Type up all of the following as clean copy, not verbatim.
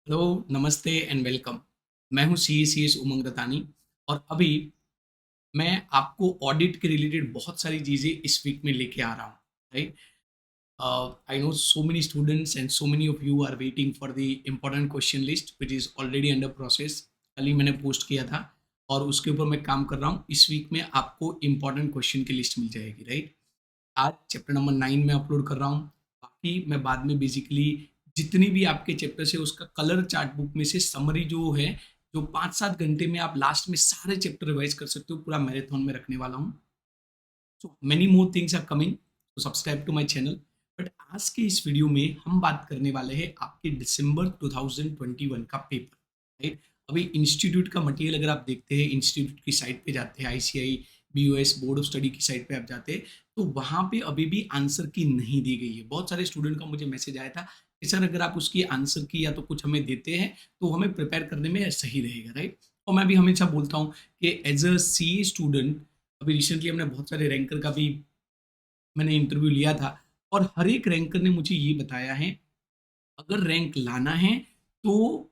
Hello, नमस्ते and welcome. मैं हूँ सी एस उमंग रतानी और अभी मैं आपको ऑडिट के रिलेटेड बहुत सारी चीज़ें इस वीक में लेके आ रहा हूँ, right? I know so many students and so many of you are waiting for the important question list which is already under process. कल ही मैंने पोस्ट किया था और उसके ऊपर मैं काम कर रहा हूँ। इस वीक में आपको इम्पोर्टेंट क्वेश्चन की लिस्ट मिल जाएगी, राइट? आज चैप्टर नंबर 9 में अपलोड कर रहा हूँ। बाकी मैं बाद में बेसिकली जितनी भी आपके चैप्टर्स है उसका कलर चार्ट बुक में से समरी जो है, जो 5-7 घंटे में आप लास्ट में सारे चैप्टर रिवाइज कर सकते हो, पूरा मैराथन में रखने वाला हूँ। So many more things are coming, तो subscribe to my channel. But आज के इस वीडियो में हम बात करने वाले हैं आपके दिसंबर 2021 का पेपर, राइट? अभी इंस्टीट्यूट का मटेरियल अगर आप देखते हैं, इंस्टीट्यूट की साइट पे जाते हैं, ICI BOS board of study की साइट पे आप जाते हैं, तो वहाँ पे अभी भी आंसर की नहीं दी गई है। बहुत सारे स्टूडेंट का मुझे मैसेज आया था कि सर अगर आप उसकी आंसर की या तो कुछ हमें देते हैं तो हमें प्रिपेयर करने में सही रहेगा, राइट? और मैं भी हमेशा बोलता हूँ कि एज अ CA स्टूडेंट, अभी रिसेंटली हमने बहुत सारे रैंकर का भी मैंने इंटरव्यू लिया था और हर एक रैंकर ने मुझे ये बताया है, अगर रैंक लाना है तो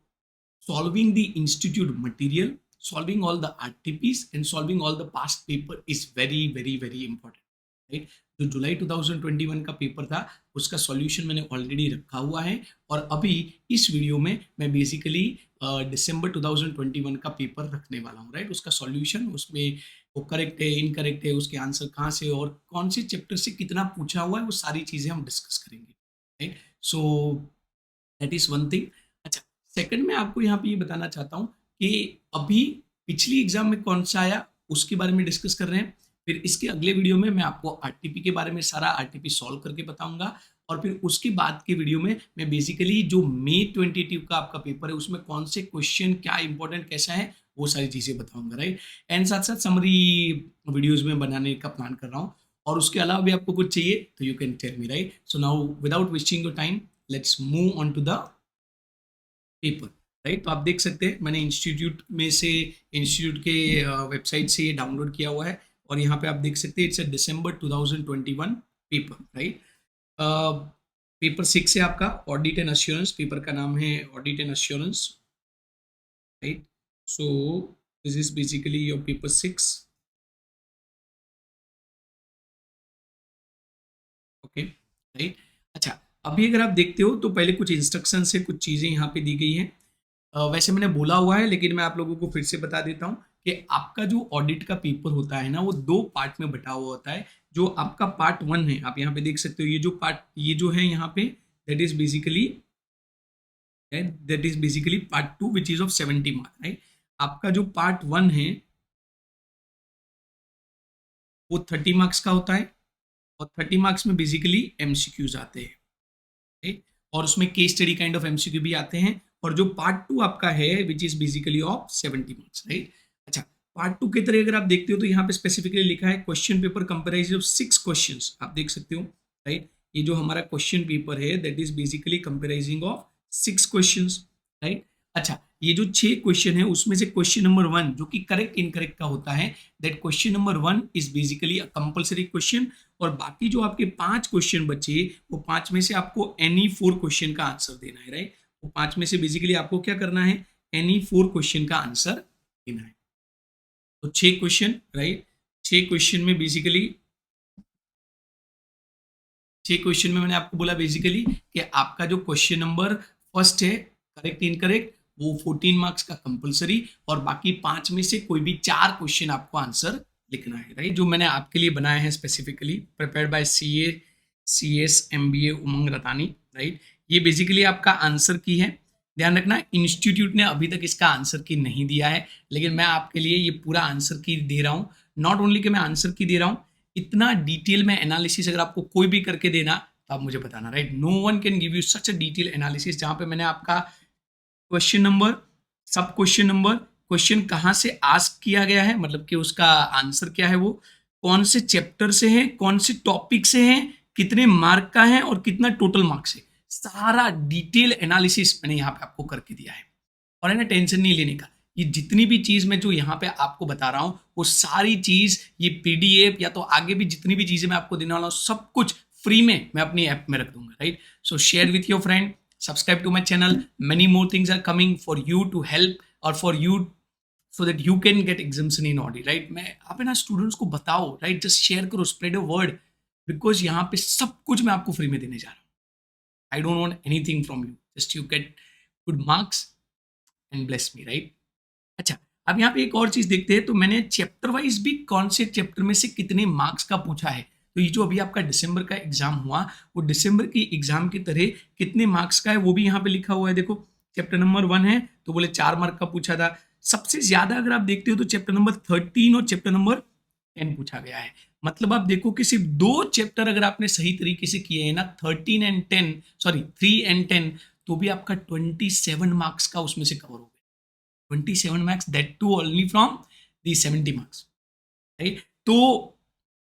solving the institute material, solving all the RTPs and solving all the past paper is very very very important, right? जो जुलाई 2021 का पेपर था उसका सॉल्यूशन मैंने ऑलरेडी रखा हुआ है और अभी इस वीडियो में मैं बेसिकली दिसंबर 2021 का पेपर रखने वाला हूँ, राइट? उसका सॉल्यूशन, उसमें वो करेक्ट है इनकरेक्ट है, उसके आंसर कहाँ से और कौन से चैप्टर से कितना पूछा हुआ है, वो सारी चीज़ें हम डिस्कस करेंगे, right? So that is one thing. अच्छा, सेकंड में आपको यहाँ पे ये बताना चाहता हूँ कि अभी पिछली एग्जाम में कौन सा आया उसके बारे में डिस्कस कर रहे हैं। फिर इसके अगले वीडियो में मैं आपको आरटीपी के बारे में सारा आरटीपी सॉल्व करके बताऊंगा और फिर उसके बाद के वीडियो में मैं बेसिकली जो मे 22 का आपका पेपर है उसमें कौन से क्वेश्चन क्या इंपॉर्टेंट कैसा है वो सारी चीजें बताऊंगा, राइट? एंड साथ साथ समरी वीडियोज में बनाने का प्लान कर रहा हूँ और उसके अलावा भी आपको कुछ चाहिए तो you can tell me, right? So now without wasting your time, let's move on to the paper, right? तो आप देख सकते हैं मैंने इंस्टीट्यूट में से, इंस्टीट्यूट के वेबसाइट से ये डाउनलोड किया हुआ है और यहाँ पे आप देख सकते हैं it's a December 2021 paper, right? Paper 6 है आपका ऑडिट एंड अश्योरेंस, पेपर का नाम है audit and assurance, right? So this is basically your paper 6, okay, right? अच्छा, अभी अगर आप देखते हो तो पहले कुछ इंस्ट्रक्शन से कुछ चीज़ें यहाँ पे दी गई हैं। वैसे मैंने बोला हुआ है लेकिन मैं आप लोगों को फिर से बता देता हूँ कि आपका जो ऑडिट का पेपर होता है ना वो दो पार्ट में बटा हुआ होता है। जो आपका पार्ट 1 है, आप यहाँ पे देख सकते हो, ये जो पार्ट, ये जो है यहाँ पे, that is basically part 2 which is of 70 mark, right? आपका जो पार्ट 1 है वो 30 मार्क्स का होता है और 30 मार्क्स में बेसिकली MCQs आते हैं, राइट? और उसमें case study kind of MCQ भी आते हैं। और जो पार्ट 2 आपका है विच is basically of 70 marks, right? अच्छा, पार्ट 2 की तरह अगर आप देखते हो तो यहाँ पे स्पेसिफिकली लिखा है question paper comprise of 6 questions, आप देख सकते हो, राइट? ये जो हमारा क्वेश्चन पेपर है that is basically comprising of 6 questions, right? अच्छा, ये जो 6 क्वेश्चन है उसमें से क्वेश्चन नंबर 1 जो कि करेक्ट इनकरेक्ट का होता है, that question number 1 is basically a compulsory question और बाकी जो आपके 5 क्वेश्चन बचे वो 5 में से आपको एनी 4 क्वेश्चन का आंसर देना है, राइट? वो 5 में से बेसिकली आपको क्या करना है, एनी 4 क्वेश्चन का आंसर देना है। तो 6 क्वेश्चन, राइट? 6 क्वेश्चन में बेसिकली, 6 क्वेश्चन में मैंने आपको बोला बेसिकली कि आपका जो क्वेश्चन नंबर फर्स्ट है करेक्ट इनकरेक्ट वो 14 मार्क्स का कंपलसरी और बाकी 5 में से कोई भी 4 क्वेश्चन आपको आंसर लिखना है, राइट? जो मैंने आपके लिए बनाया है specifically prepared by CS MBA Umang Ratani, right? ये बेसिकली आपका आंसर की है। ध्यान रखना, इंस्टीट्यूट ने अभी तक इसका आंसर की नहीं दिया है लेकिन मैं आपके लिए ये पूरा आंसर की दे रहा हूँ। नॉट ओनली कि मैं आंसर की दे रहा हूँ, इतना डिटेल में एनालिसिस अगर आपको कोई भी करके देना तो आप मुझे बताना, right? No one can give you such a detail analysis जहां पे मैंने आपका question number, sub question number, question कहाँ से आस्क किया गया है मतलब कि उसका आंसर क्या है, वो कौन से चैप्टर से है, कौन से टॉपिक से है, कितने मार्क का है और कितना टोटल मार्क्स है, सारा डिटेल एनालिसिस मैंने यहाँ पे आपको करके दिया है। और है ना, टेंशन नहीं लेने का, ये जितनी भी चीज मैं जो यहाँ पे आपको बता रहा हूँ वो सारी चीज, ये PDF या तो आगे भी जितनी भी चीजें मैं आपको देने वाला हूँ सब कुछ फ्री में मैं अपनी ऐप में रख दूंगा, right? So share with your friend, subscribe to my channel. Many more things are coming for you to help or for you so that you can get exemption in audit, right? मैं आप है ना students को बताओ, right? just share करो, spread a word, because यहाँ पे सब कुछ मैं आपको फ्री में देने जा रहा हूँ. I don't want anything from you, just you get good marks and bless me, right? अच्छा, अब यहाँ पे एक और चीज देखते हैं. तो मैंने चैप्टर वाइज भी कौन से चैप्टर में से कितने मार्क्स का पूछा है. तो ये जो अभी आपका दिसंबर का एग्जाम हुआ, वो दिसंबर की एग्जाम की तरह कितने मार्क्स का है वो भी यहाँ पे लिखा हुआ है. देखो, चैप्टर नंबर 1 है तो बोले 4 मार्क का पूछा था. सबसे ज्यादा अगर आप देखते हो तो चैप्टर नंबर 13 और चैप्टर नंबर 10 पूछा गया है. मतलब आप देखो कि सिर्फ 2 चैप्टर अगर आपने सही तरीके से किए हैं ना, 3 and 10, तो भी आपका 27 मार्क्स का उसमें से कवर हो गया. 27 marks, that too only from the 70 marks, right? तो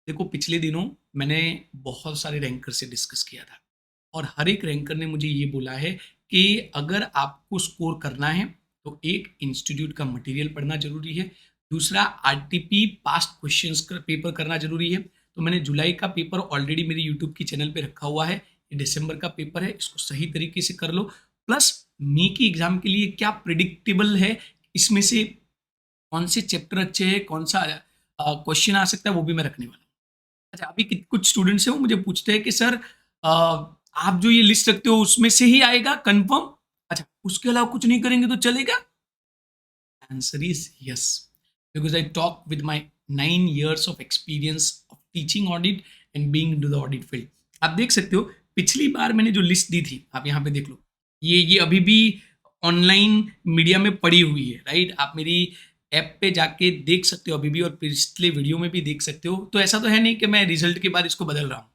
देखो, पिछले दिनों मैंने बहुत सारे रैंकर से डिस्कस किया था और हर एक रैंकर ने मुझे ये बोला है कि अगर आपको स्कोर करना है तो एक इंस्टीट्यूट का मटेरियल पढ़ना जरूरी है, दूसरा आरटीपी पास्ट क्वेश्चंस का पेपर करना जरूरी है. तो मैंने जुलाई का पेपर ऑलरेडी मेरे यूट्यूब की चैनल पे रखा हुआ है. ये दिसंबर का पेपर है, इसको सही तरीके से कर लो. प्लस मई की एग्जाम के लिए क्या प्रिडिक्टेबल है, इसमें से कौन से चैप्टर अच्छे हैं, कौन सा क्वेश्चन आ सकता है, वो भी मैं रखने वाला हूँ. अच्छा, अभी कुछ स्टूडेंट्स हैं वो मुझे पूछते हैं कि सर आप जो ये लिस्ट रखते हो उसमें से ही आएगा कंफर्म? अच्छा, उसके अलावा कुछ नहीं करेंगे तो चलेगा? Answer is yes, because I talk with my 9 years of experience of teaching audit and being into the audit field. आप देख सकते हो पिछली बार मैंने जो लिस्ट दी थी, आप यहाँ पे देख लो, ये अभी भी ऑनलाइन मीडिया में पड़ी हुई है, राइट? आप मेरी ऐप पे जाके देख सकते हो अभी भी, और पिछले वीडियो में भी देख सकते हो. तो ऐसा तो है नहीं कि मैं रिजल्ट के बाद इसको बदल रहा हूँ.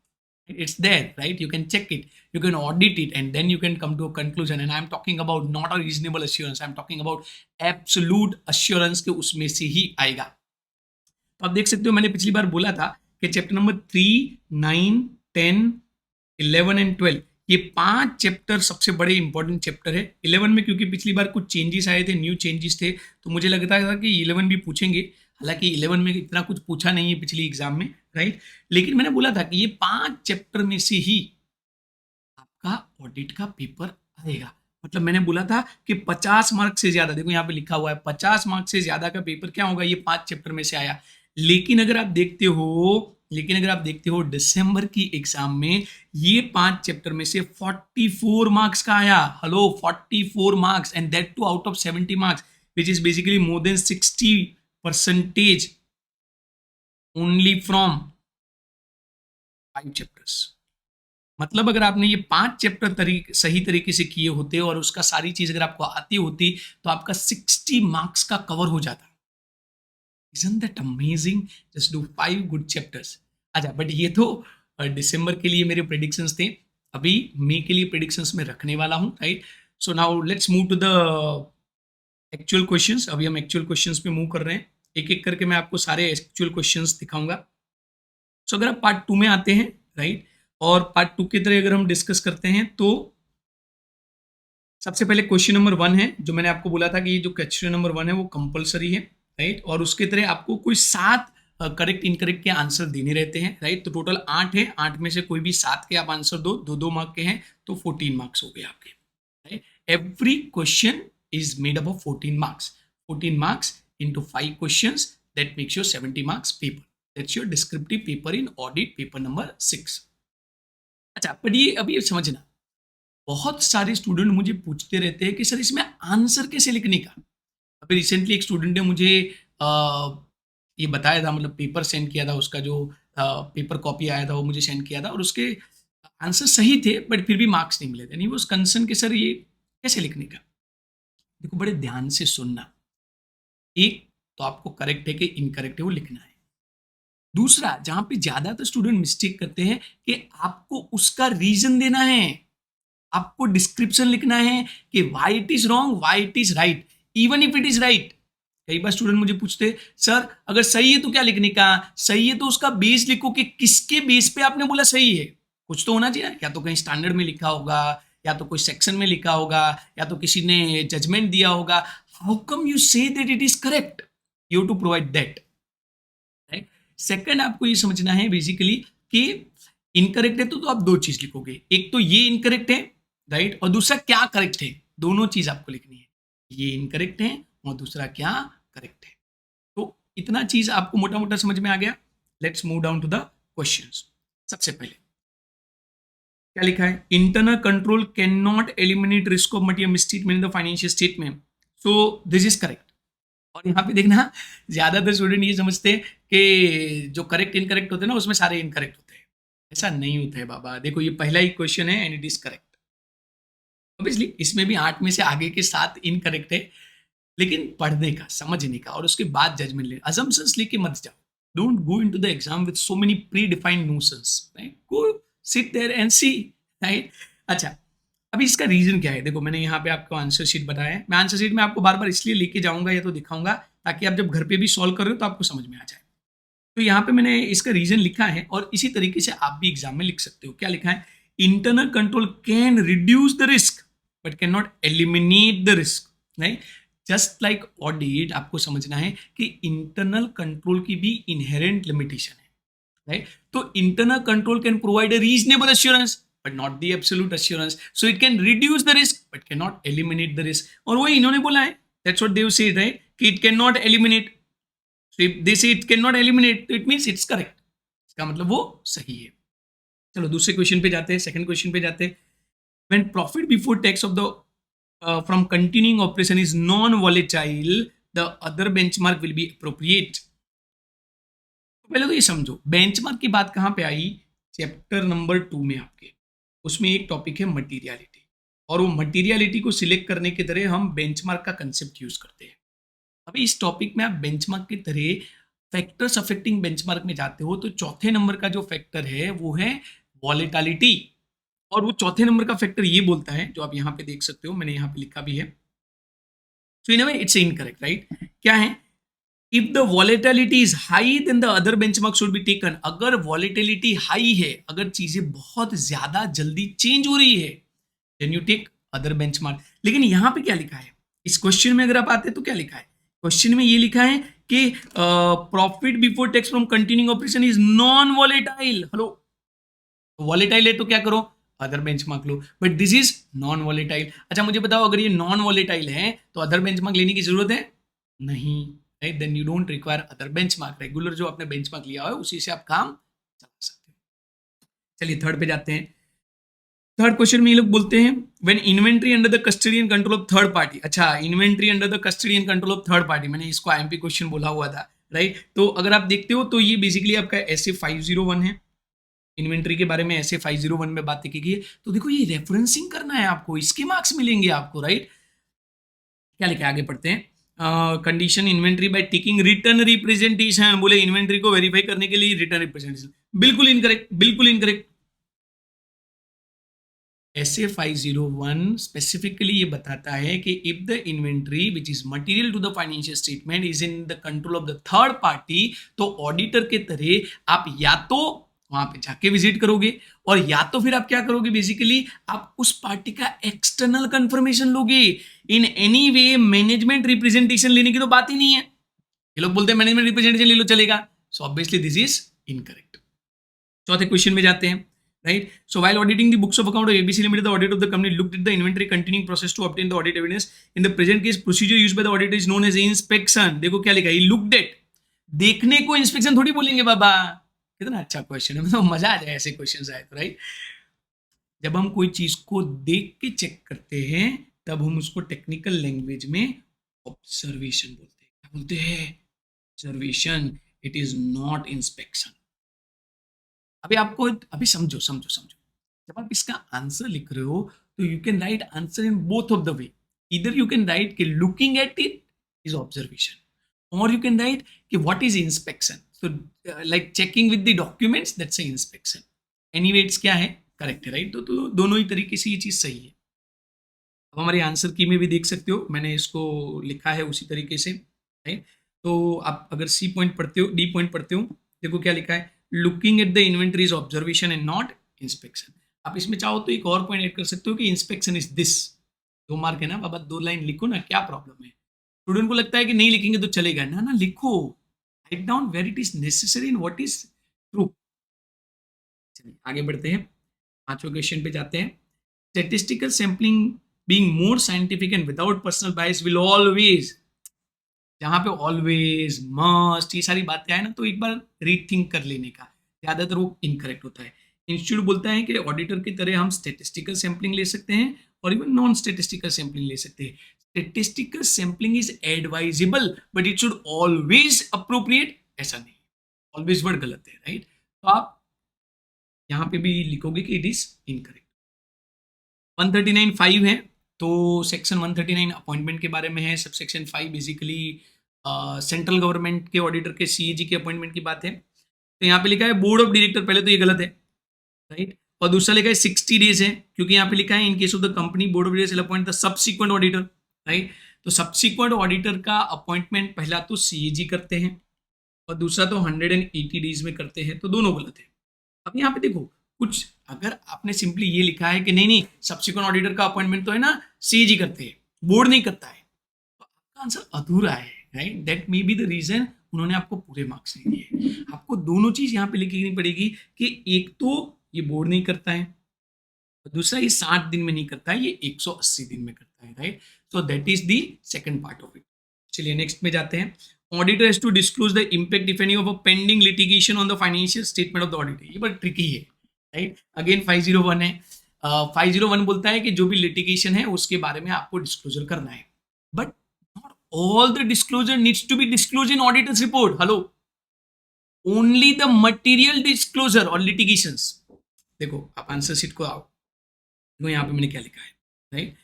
It's there, right? You can check it, you can audit it, and then you can come to a conclusion. And I'm talking about not a reasonable assurance, I'm talking about absolute assurance के उसमें से ही आएगा. तो आप देख सकते हो मैंने पिछली बार बोला था कि चैप्टर नंबर 3, 9, 10, 11 एंड 12, ये 5 चैप्टर सबसे बड़े इंपॉर्टेंट चैप्टर है. 11 में क्योंकि पिछली बार कुछ चेंजेस आए थे, न्यू चेंजेस थे, तो मुझे लगता था कि 11 भी पूछेंगे. हालांकि 11 में इतना कुछ पूछा नहीं है पिछली एग्जाम में, राइट? लेकिन मैंने बोला था कि ये 5 चैप्टर में से ही आपका ऑडिट का पेपर आएगा. मतलब मैंने बोला था कि 50 मार्क्स से ज्यादा, देखो यहाँ पे लिखा हुआ है 50 मार्क्स से ज्यादा का पेपर क्या होगा, ये 5 चैप्टर में से आया. लेकिन अगर आप देखते हो दिसंबर की एग्जाम में ये 5 चैप्टर में से 44 मार्क्स का आया. Hello, 44 marks, and that too out of 70 marks, which is basically more than 60% only from 5 chapters. मतलब अगर आपने ये 5 चैप्टर सही तरीके से किए होते और उसका सारी चीज अगर आपको आती होती तो आपका 60 मार्क्स का कवर हो जाता. Isn't that amazing? Just do 5 good chapters. अच्छा, बट ये तो दिसंबर के लिए मेरे प्रेडिक्शंस थे. अभी मई के लिए प्रेडिक्शंस में रखने वाला हूँ, right? So now let's move to the actual questions. अभी हम एक्चुअल क्वेश्चंस पे मूव कर रहे हैं. एक एक करके मैं आपको सारे एक्चुअल क्वेश्चंस दिखाऊंगा. सो अगर आप पार्ट 2 में आते हैं, राइट, और पार्ट 2 की तरह अगर हम डिस्कस करते हैं तो सबसे पहले क्वेश्चन नंबर 1 है, जो मैंने आपको बोला था कि ये जो क्वेश्चन नंबर 1 है वो कंपलसरी है, राइट? और उसके तरह आपको कोई 7 करेक्ट इनकरेक्ट के आंसर देने रहते हैं, राइट? तो टोटल 8 है, 8 में से कोई भी 7 के आप आंसर दो, 2 मार्क के हैं, तो 14 मार्क्स हो गए आपके, right? Every question is made up of 14 marks. 14 marks into 5 questions, that makes your 70 marks paper. That's your descriptive paper in audit paper number 6. अच्छा, पर ये अभी समझना, बहुत सारे स्टूडेंट मुझे पूछते रहते हैं कि सर इसमें आंसर कैसे लिखने का. अभी रिसेंटली एक स्टूडेंट ने मुझे ये बताया था, मतलब पेपर सेंड किया था, उसका जो पेपर कॉपी आया था वो मुझे सेंड किया था और उसके आंसर सही थे बट फिर भी मार्क्स नहीं मिले थे. नहीं, वो कंसर्न कि सर ये कैसे लिखने का. देखो, बड़े ध्यान से सुनना. एक तो आपको करेक्ट है कि इनकरेक्ट है वो लिखना है. दूसरा, जहां पे ज्यादातर स्टूडेंट मिस्टेक करते हैं कि आपको उसका रीजन देना है, आपको डिस्क्रिप्शन लिखना है कि why it is wrong, why it is right, even if it is right. कई बार स्टूडेंट मुझे पूछते, सर अगर सही है तो क्या लिखने का? सही है तो उसका बेस लिखो कि किसके बेस पे आपने बोला सही है. कुछ तो होना चाहिए, या तो कहीं स्टैंडर्ड में लिखा होगा, या तो कोई सेक्शन में लिखा होगा, या तो किसी ने जजमेंट दिया होगा. How come you say that it is correct? You have to provide that, right? Second, आपको ये समझना है बेसिकली कि इनकरेक्ट है तो आप 2 चीज लिखोगे. एक तो ये इनकरेक्ट है, राइट, और दूसरा क्या करेक्ट है, दोनों चीज आपको लिखनी है, ये इनकरेक्ट है और दूसरा क्या करेक्ट है। तो इतना चीज आपको मोटा मोटा समझ में आ गया। Let's move down to the questions. सबसे पहले क्या लिखा है, internal control cannot eliminate risk of material mistreatment in the financial statement, so this is correct. और यहाँ पे देखना, ज्यादातर स्टूडेंट ये समझते हैं कि जो करेक्ट इनकरेक्ट होते हैं ना उसमें सारे इनकरेक्ट होते हैं। ऐसा नहीं होता है बाबा। देखो ये पहला ही क्वेश्चन है and it is correct. Obviously इसमें भी 8 में से आगे के 7 इनकरेक्ट है, लेकिन पढ़ने का, समझने का और उसके बाद जजमेंट ले, assumptions लेके मत जाओ। Don't go into the exam with so many predefined notions, right, go sit there and see, right. अच्छा, अभी इसका रीजन क्या है, देखो मैंने यहाँ पे आपको आंसर शीट बताया है। मैं आंसर शीट में आपको बार बार इसलिए लेके जाऊंगा या तो दिखाऊंगा ताकि आप जब घर पे भी सॉल्व कर रहे हो तो आपको समझ में आ जाए। तो यहाँ पे मैंने इसका रीजन लिखा है और इसी तरीके से आप भी एग्जाम में लिख सकते हो। क्या लिखा है, internal control can reduce the risk but can not eliminate the risk, right. Just like audit, आपको समझना है कि इंटरनल कंट्रोल की भी इनहेरेंट लिमिटेशन है, राइट। तो internal control can provide a reasonable assurance but not the absolute assurance, so it can reduce the risk but cannot eliminate the risk। और वही इन्होंने बोला है, that's what they said, right, कि it cannot eliminate, so if they say it cannot eliminate तो it means it's correct, इसका मतलब वो सही है। चलो दूसरे क्वेश्चन पे जाते हैं, सेकंड क्वेश्चन पे जाते हैं। when profit before tax of the from continuing operation is non volatile the other benchmark will be appropriate। तो पहले तो ये समझो बेंचमार्क की बात कहाँ पे आई, चैप्टर नंबर 2 में आपके, उसमें एक टॉपिक है मटीरियलिटी, और वो मटीरियलिटी को सिलेक्ट करने की तरह हम बेंचमार्क का कंसेप्ट यूज करते हैं। अभी इस टॉपिक में आप बेंचमार्क की तरह फैक्टर्स अफेक्टिंग बेंचमार्क में जाते हो तो चौथे नंबर का जो फैक्टर है वो है वॉलेटिलिटी, और वो चौथे नंबर का फैक्टर ये बोलता है, जो आप यहाँ पे देख सकते हो, मैंने यहाँ पे लिखा भी है, so in a way it's incorrect, right. क्या है, if the volatility is high then the other benchmark should be taken. अगर वॉलेटिलिटी हाई है, अगर चीजें बहुत ज्यादा जल्दी चेंज हो रही है, then you take other benchmark. लेकिन यहां पे क्या लिखा है, इस क्वेश्चन में अगर आप आते हैं तो क्या लिखा है, क्वेश्चन में ये लिखा है कि profit before tax from continuing operation is non volatile. Hello, volatile है तो क्या करो, other benchmark low, but this is non volatile. अच्छा मुझे बताओ, अगर ये नॉन वॉलेटाइल है तो अदर बेंचमार्क लेने की जरूरत है नहीं, right, then you don't require other benchmark. Regular जो आपने बेंचमार्क लिया है उसी से आप काम चला सकते हो। चलिए थर्ड पे जाते हैं। थर्ड क्वेश्चन में ये लोग बोलते हैं when inventory under the custody and control of third party. अच्छा, inventory under the custody and control of third party, मैंने इसको आईएमपी क्वेश्चन बोला हुआ था, राइट। तो अगर आप देखते हो तो ये बेसिकली आपका एसए 501 है, इन्वेंट्री के बारे में ऐसे 501 में बात की गई है। तो देखो ये रेफरेंसिंग करना है आपको, इसके मार्क्स मिलेंगे आपको, राइट। क्या लिखा है, आगे पढ़ते हैं। Condition inventory by taking return representation, बोले इन्वेंट्री को वेरीफाई करने के लिए रिटर्न रिप्रेजेंटेशन, बिल्कुल इनकरेक्ट, बिल्कुल इनकरेक्ट। SA 501 स्पेसिफिकली ये बताता है कि if the inventory which is material to the financial statement is in the control of the third party, तो ऑडिटर के तरह आप या तो वहां पे जाके विजिट करोगे और या तो फिर आप क्या करोगे, बेसिकली आप उस पार्टी का एक्सटर्नल कंफर्मेशन लोगे। In any way management representation लेने की तो बात ही नहीं है। ये लोग बोलते हैं मैनेजमेंट रिप्रेजेंटेशन ले लो चलेगा, so obviously this is incorrect. चौथे क्वेश्चन में जाते हैं, right, so while auditing the books of account of ABC Limited, the audit of the company looked at the inventory continuing process to obtain the audit evidence. In the present case, procedure used by the auditor is known as inspection। देखो क्या लिखा है, looked at, देखने को inspection थोड़ी बोलेंगे बाबा। कितना अच्छा क्वेश्चन है, मतलब मजा आ जाए ऐसे क्वेश्चन आए तो, राइट। जब हम कोई चीज को देख के चेक करते हैं तब हम उसको टेक्निकल लैंग्वेज में ऑब्जर्वेशन बोलते हैं। क्या बोलते हैं, observation, it is not inspection. अभी आपको, अभी समझो समझो समझो, जब आप इसका आंसर लिख रहे हो तो you can write answer in both of the way. इधर यू कैन राइट कि looking at it is observation, और यू कैन राइट कि what is inspection, so like checking with the documents, that's a inspection. Anyway it's क्या है, correct है, right. तो दोनों ही तरीके से ये चीज सही है। अब हमारे आंसर की में भी देख सकते हो, मैंने इसको लिखा है उसी तरीके से, राइट। तो आप अगर सी पॉइंट पढ़ते हो, डी पॉइंट पढ़ते हो, देखो क्या लिखा है, looking at the inventory is observation and not inspection. आप इसमें चाहो तो एक और पॉइंट ऐड कर सकते हो कि इंस्पेक्शन इज दिस। 2 मार्क है ना बाबा, 2 लाइन लिखो ना, क्या प्रॉब्लम है। स्टूडेंट को लगता है कि नहीं लिखेंगे तो चलेगा ना, ना लिखो, write down where it is necessary and what is true. चलिए आगे बढ़ते हैं, 5वें क्वेश्चन पे जाते हैं। Statistical sampling being more scientific and without personal bias will always, जहाँ पे ऑलवेज, मस्ट, ये सारी बातें आए ना, तो एक बार रीथिंक कर लेने का, ज़्यादातर वो इनकरेक्ट होता है। इंस्टीट्यूट बोलता है कि ऑडिटर की तरह हम स्टेटिस्टिकल सैम्पलिंग ले सकते हैं और इवन नॉन स्टेटिस्टिकल सैम्पलिंग ले सकते हैं। Statistical sampling is advisable but it should always appropriate, ऐसा नहीं, ऑलवेज वर्ड गलत है, राइट। तो आप यहाँ पे भी लिखोगे कि इट इज इनकरेक्ट। 139(5) है, तो सेक्शन 139 अपॉइंटमेंट के बारे में है। Sub section 5 basically central government के ऑडिटर के सीएजी के अपॉइंटमेंट की बात है। तो यहाँ पे लिखा है बोर्ड ऑफ डायरेक्टर, पहले तो ये गलत है, राइट। और दूसरा लिखा है 60 डेज है, क्योंकि यहाँ पे लिखा है in case of the company board of director appoint the subsequent auditor, right. तो सबसीक्वेंट ऑडिटर का अपॉइंटमेंट पहला तो सीएजी करते हैं और दूसरा तो 180 डेज में करते हैं, तो दोनों गलत है। अब यहाँ पे देखो, कुछ अगर आपने सिंपली ये लिखा है कि नहीं नहीं सब्सिक्वेंट ऑडिटर का अपॉइंटमेंट तो है ना सीएजी करते हैं, बोर्ड नहीं करता है, तो आपका आंसर अधूरा है, right. That may be the reason उन्होंने आपको पूरे मार्क्स नहीं दिए। आपको दोनों चीज यहाँ पे लिखनी पड़ेगी कि एक तो ये बोर्ड नहीं करता है, दूसरा ये 60 दिन में नहीं करता है, ये 180 दिन में करता है, right. So that is the second part of it. चलिए नेक्स्ट में जाते हैं। Auditor has to disclose the impact if any of a pending litigation on the financial statement of the auditor. ये बड़ा ट्रिकी है, राइट। अगेन 501 है। 501 बोलता है कि जो भी लिटिगेशन है उसके बारे में आपको डिस्क्लोजर करना है, but not all the disclosure needs to be disclose in auditor's report. Hello, only the material disclosure और लिटिगेशंस। देखो आप आंसर शीट को आओ, देखो यहाँ पे मैंने क्या लिखा है, right.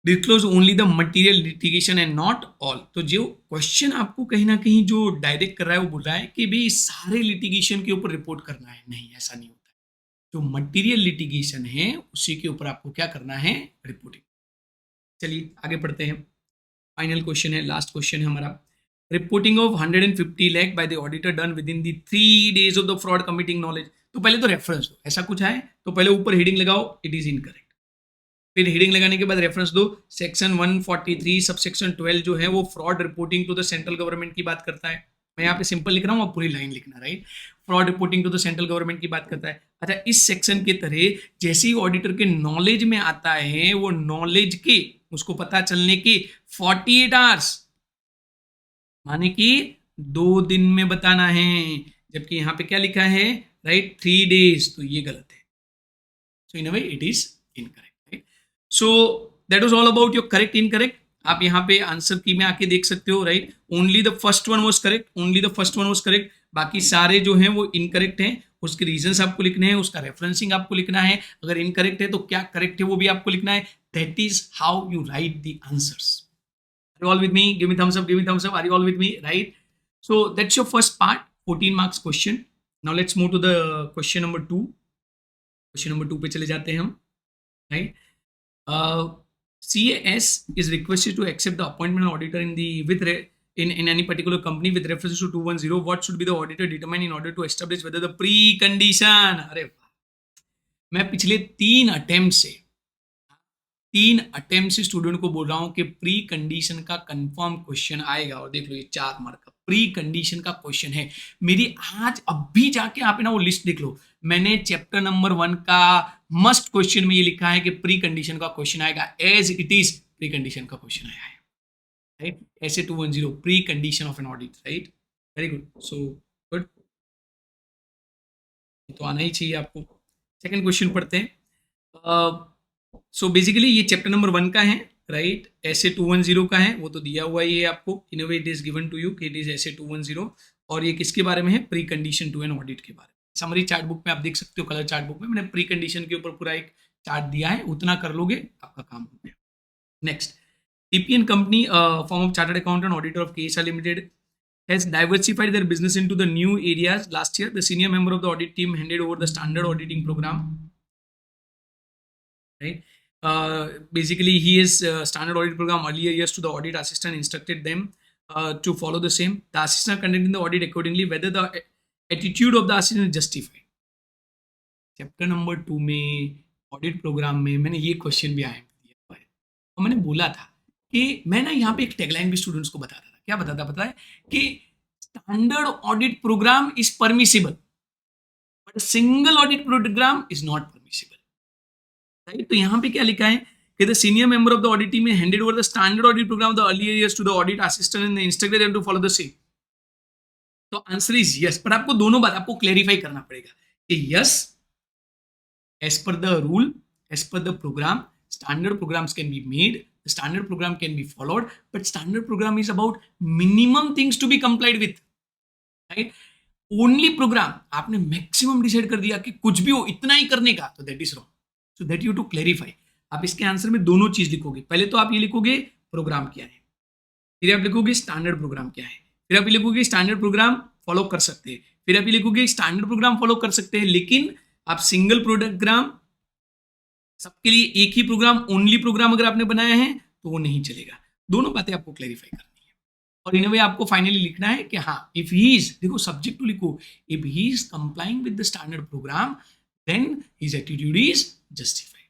Disclose only the material litigation and not all. तो जो क्वेश्चन आपको कहीं ना कहीं जो डायरेक्ट कर रहा है वो बोल रहा है कि भाई सारे लिटिगेशन के ऊपर रिपोर्ट करना है, नहीं ऐसा नहीं होता है। जो मटेरियल लिटिगेशन है उसी के ऊपर आपको क्या करना है, रिपोर्टिंग। चलिए आगे पढ़ते हैं। फाइनल क्वेश्चन है, लास्ट क्वेश्चन है हमारा। Reporting of 150 lakh by the auditor done with in the 3 days of the fraud committing knowledge. तो पहले तो रेफरेंस दो, ऐसा कुछ है तो पहले ऊपर हेडिंग लगाओ इट इज इनकरेक्ट, फिर हेडिंग लगाने के बाद रेफरेंस दो। सेक्शन 143 सब सेक्शन 12 जो है वो fraud reporting to the central government की बात करता है। मैं यहाँ पे सिंपल लिख रहा हूँ, आप पूरी लाइन लिखना, right. Fraud reporting to the central government की बात करता है। अच्छा, इस सेक्शन के तरह जैसे ही ऑडिटर के नॉलेज में आता है, वो नॉलेज के उसको पता चलने के 48 आवर्स माने कि 2 दिन में बताना है, जबकि यहाँ पे क्या लिखा है, राइट, 3 days, तो ये गलत है। So in a way it is incorrect. So that was all about your correct incorrect. आप यहाँ पे आंसर की में आके देख सकते हो, right. Only the first one was correct, only the first one was correct, बाकी सारे जो हैं वो इनकरेक्ट हैं। उसके रीजंस आपको लिखने हैं, उसका रेफरेंसिंग आपको लिखना है, अगर इनकरेक्ट है तो क्या करेक्ट है वो भी आपको लिखना है। That is how you right the answers. Are you all with me? Give me thumbs up, give me thumbs up. Are you all with me? Right. So that's your first part, 14 marks question. Now let's move to the question number 2. Question number 2 पे चले जाते हैं हम, right. CAS is requested to accept the appointment of auditor in the in any particular company with reference to 210. What should be the auditor determine in order to establish whether the precondition? अरे मैं पिछले 3 attempt से student को बोल रहा हूं कि precondition का कंफर्म क्वेश्चन आएगा, और देख लो ये 4 मार्क का प्री कंडीशन का क्वेश्चन है। मेरी आज अभी जाके आप ना वो लिस्ट देख लो, मैंने चैप्टर नंबर 1 का मस्ट क्वेश्चन में ये लिखा है कि प्री कंडीशन का क्वेश्चन आएगा, as it is precondition का क्वेश्चन आया है, राइट। ऐसे 210 precondition of an audit, right. Very good, so good, तो आना ही चाहिए आपको। सेकंड क्वेश्चन पढ़ते हैं। सो बेसिकली ये चैप्टर नंबर 1 का है, राइट। ऐसे 210 का है, वो तो दिया हुआ ही है आपको, in way it is given to you कि इट इज ऐसे 210, और ये किसके बारे में है, pre condition to an audit के बारे में। समरी चार्ट बुक में आप देख सकते हो, कलर चार्ट बुक में मैंने प्री कंडीशन के ऊपर पूरा एक चार्ट दिया है, उतना कर लोगे आपका काम हो गया। Next, TPN company form of chartered accountant auditor of KSR limited has diversified their business into the new areas. Last year, the senior member of the audit team handed over the standard auditing program, right. Basically, he is standard audit program earlier years to the audit assistant, instructed them to follow the same. The assistant conducting the audit accordingly, whether the attitude of the assistant is justified. Chapter number 2 में audit programme में मैंने ये question भी आया है, और मैंने बोला था कि मैं ना यहाँ पे एक टैगलाइन भी स्टूडेंट्स को बताता था, क्या बताता पता है, कि standard audit programme is permissible but single audit programme is not permissible, right. तो यहाँ पे क्या लिखा है कि the senior member of the audit team handed over the standard audit programme the earlier years to the audit assistant and instructed them to follow the same. तो answer is yes, पर आपको दोनों बात आपको क्लेरिफाई करना पड़ेगा कि yes, as per the rule, as per the program, standard programs can be made, the standard program can be followed, but standard program is about minimum things to be complied with, right? Only programme आपने maximum decide कर दिया कि कुछ भी हो इतना ही करने का, तो that is wrong. So that you to clarify. आप इसके आंसर में दोनों चीज लिखोगे। पहले तो आप ये लिखोगे प्रोग्राम क्या है, फिर आप लिखोगे स्टैंडर्ड प्रोग्राम क्या है, फिर आप ये लिखोगे स्टैंडर्ड प्रोग्राम फॉलो कर सकते हैं, फिर आप ये लिखोगे स्टैंडर्ड प्रोग्राम फॉलो कर सकते हैं, लेकिन आप सिंगल प्रोग्राम सबके लिए एक ही प्रोग्राम, ओनली प्रोग्राम अगर आपने बनाया है तो वो नहीं चलेगा। दोनों बातें आपको क्लैरिफाई करनी है। और इन वे आपको फाइनली लिखना है कि हाँ, इफ ही इज, देखो सब्जेक्ट टू लिखो, if he is complying with the standard programme then his attitude is justified,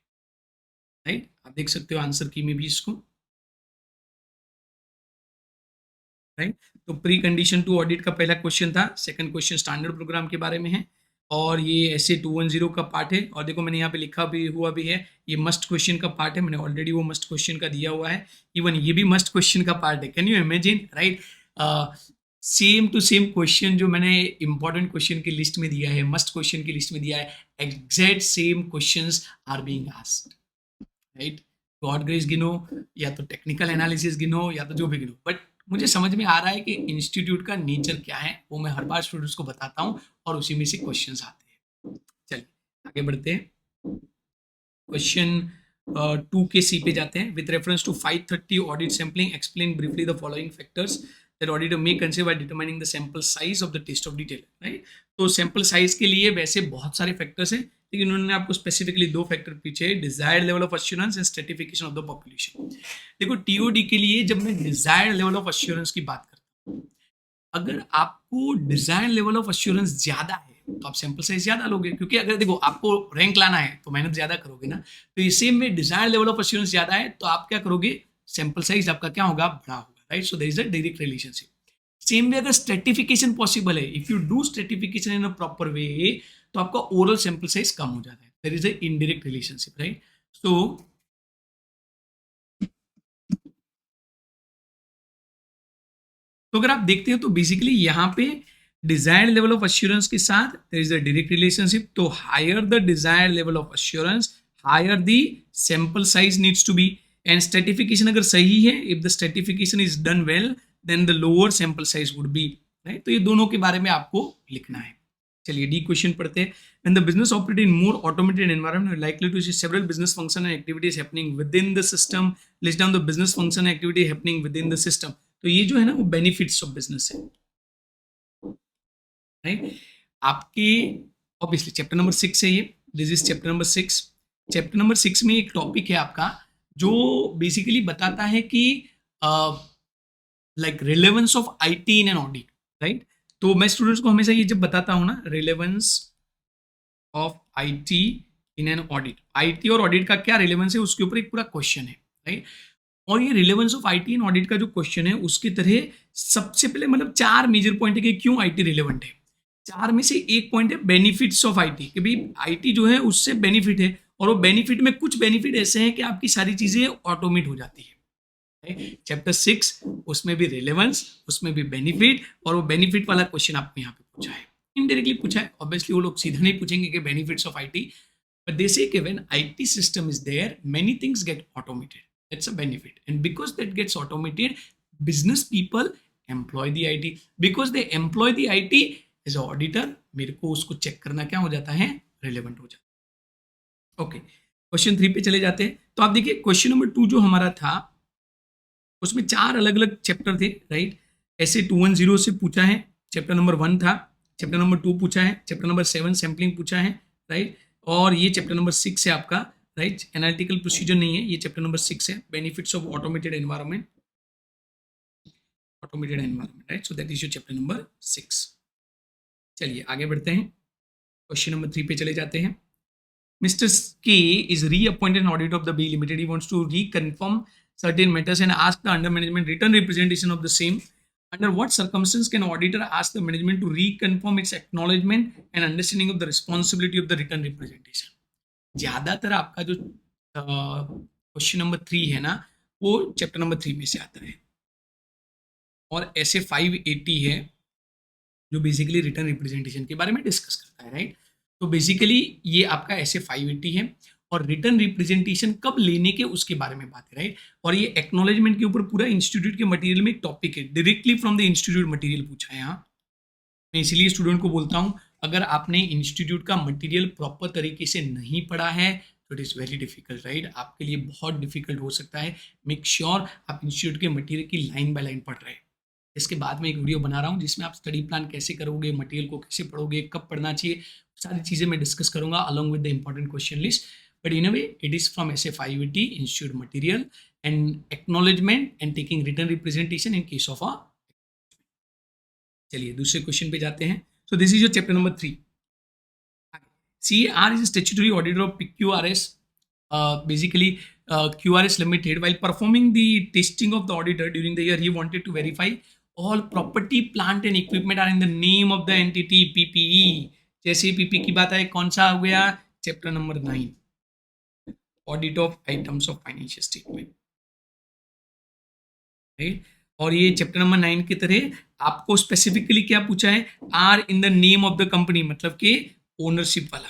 right. आप देख सकते हो आंसर की में भी इसको, राइट। तो प्री कंडीशन टू ऑडिट का पहला क्वेश्चन था, सेकंड क्वेश्चन स्टैंडर्ड प्रोग्राम के बारे में है, और ये ऐसे 210 का पार्ट है। और देखो मैंने यहाँ पे लिखा भी हुआ भी है, ये मस्ट क्वेश्चन का पार्ट है, मैंने ऑलरेडी वो मस्ट क्वेश्चन का दिया हुआ है। इवन ये भी मस्ट क्वेश्चन का पार्ट है। Can you imagine, right? Same to same question जो मैंने इंपॉर्टेंट क्वेश्चन की लिस्ट में दिया है, मस्ट क्वेश्चन की लिस्ट में दिया है, exact same questions are being asked, right? God grace गिनो या तो टेक्निकल एनालिसिस गिनो या तो जो भी गिनो, बट मुझे समझ में आ रहा है कि इंस्टीट्यूट का नेचर क्या है, वो मैं हर बार स्टूडेंट्स को बताता हूँ और उसी में से क्वेश्चंस आते हैं। चलिए आगे बढ़ते हैं, क्वेश्चन 2 के सी पे जाते हैं। With reference to 530 audit sampling explain briefly the following factors that auditor may consider by determining the sample size of the test of detail, right? तो सैंपल साइज के लिए वैसे बहुत सारे फैक्टर्स हैं, लेकिन उन्होंने आपको स्पेसिफिकली 2 फैक्टर पीछे, desired level of assurance and stratification of the population. देखो टीओडी के लिए जब मैं डिजायर्ड लेवल ऑफ एश्योरेंस की बात करता हूँ, अगर आपको डिजायर्ड लेवल ऑफ एश्योरेंस ज्यादा है तो आप सैंपल साइज ज्यादा लोगे, क्योंकि अगर देखो आपको रैंक लाना है तो मेहनत ज्यादा करोगे ना। तो ये सेम में डिजायर्ड लेवल ऑफ एश्योरेंस ज्यादा है तो आप क्या करोगे, सैंपल साइज आपका क्या होगा, बड़ा होगा, right? So there is a direct relationship. Same way अगर स्ट्रेटिफिकेशन पॉसिबल है, if you do stratification in a proper way, तो आपका ओवरऑल सैंपल साइज कम हो जाता है। There is an indirect relationship, right? So अगर आप देखते हो तो बेसिकली यहाँ पे डिजायर्ड लेवल ऑफ एश्योरेंस के साथ there is a direct relationship. तो higher the desired level of assurance, higher the sample size needs to be, and stratification अगर सही है, if the stratification is done well then the lower sample size would be, right? तो ये दोनों के बारे में आपको लिखना है। चलिए डी क्वेश्चन पढ़ते हैं। When the business operate in more automated environment, we're likely to see several business function and activities happening within the system. List down the business function and activity happening within the system. तो ये जो है ना वो benefits of business है, right? आपके obviously chapter number 6 है ये, this is chapter number 6। Chapter number 6 में एक टॉपिक है आपका जो बेसिकली बताता है कि like relevance of IT in an audit, right? तो मैं स्टूडेंट्स को हमेशा ये जब बताता हूँ ना, relevance of IT in an audit, IT और ऑडिट का क्या रिलेवेंस है उसके ऊपर एक पूरा क्वेश्चन है, राइट? और ये relevance of IT in audit का जो क्वेश्चन है उसकी तरह सबसे पहले मतलब 4 मेजर पॉइंट है कि क्यों आईटी रिलेवेंट है। 4 में से एक पॉइंट है बेनिफिट्स ऑफ आईटी, कि भाई आईटी जो है उससे बेनिफिट है, और वो बेनिफिट में कुछ बेनिफिट ऐसे हैं कि आपकी सारी चीजें ऑटोमेट हो जाती है। चैप्टर 6 उसमें भी रिलेवेंस, उसमें भी बेनिफिट, और वो बेनिफिट वाला क्वेश्चन आपको यहाँ पे पूछा है, इनडायरेक्टली पूछा है। ऑब्वियसली वो लोग सीधा नहीं पूछेंगे कि benefits of IT, but they say that when IT system is there many things get automated, that's a benefit, and because that gets automated business people employ the IT, because they employ the IT as a auditor मेरे को उसको check करना क्या हो जाता है, relevant हो जाता है। ओके, क्वेश्चन 3 पे चले जाते हैं। तो आप देखिए क्वेश्चन नंबर 2 जो हमारा था उसमें 4 अलग अलग चैप्टर थे, राइट? ऐसे 210 से पूछा है, चैप्टर नंबर 1 था, चैप्टर नंबर 2 पूछा है, चैप्टर नंबर 7 सैम्पलिंग पूछा है, राइट? और ये चैप्टर नंबर 6 है आपका, राइट? एनालिटिकल प्रोसीजर नहीं है, ये चैप्टर नंबर 6 है, benefits of automated environment, right? So that is your chapter number 6। चलिए आगे बढ़ते हैं, क्वेश्चन नंबर 3 पे चले जाते हैं। Mr. K is reappointed an auditor of the B Limited. He wants to reconfirm certain matters and ask the under management written representation of the same. Under what circumstances can auditor ask the management to reconfirm its acknowledgement and understanding of the responsibility of the written representation? ज्यादातर आपका जो question number 3 है ना, वो chapter number 3 में से आता है। और ऐसे 580 है जो बेसिकली रिटर्न रिप्रेजेंटेशन के बारे में डिस्कस करता है, राइट। तो बेसिकली ये आपका ऐसे 580 है, और रिटर्न रिप्रेजेंटेशन कब लेने के उसके बारे में बात है, राइट। और ये एक्नॉलेजमेंट के ऊपर पूरा इंस्टीट्यूट के मटेरियल में एक टॉपिक है, directly from the institute material पूछा है यहाँ। मैं इसलिए स्टूडेंट को बोलता हूँ, अगर आपने इंस्टीट्यूट का मटेरियल प्रॉपर तरीके से नहीं पढ़ा है तो it is very difficult, right. आपके लिए बहुत डिफिकल्ट हो सकता है। मेक श्योर आप इंस्टीट्यूट के मटेरियल की लाइन बाय लाइन पढ़ रहे हैं। इसके बाद में एक वीडियो बना रहा हूँ जिसमें आप स्टडी प्लान कैसे करोगे, मटेरियल को कैसे पढ़ोगे, कब पढ़ना चाहिए, सारी चीज़ें मैं डिस्कस करूंगा along with the important question list. But in a way it is from ऐसे 580 institute material and acknowledgement and taking return representation in case of a. चलिए दूसरे क्वेश्चन पे जाते हैं। सो this is your chapter number 3। CAR is a statutory auditor of PQRS. Basically, QRS Limited, while performing the testing of the auditor during the year, he wanted to verify all property, plant and equipment are in the name of the entity PPE. जैसे PPE की बात है, कौन सा हो गया? Chapter number 9, audit of items of financial statement, right. और ये चैप्टर नंबर 9 की तरह आपको स्पेसिफिकली क्या पूछा है? Are in the name of the company, मतलब कि ओनरशिप वाला,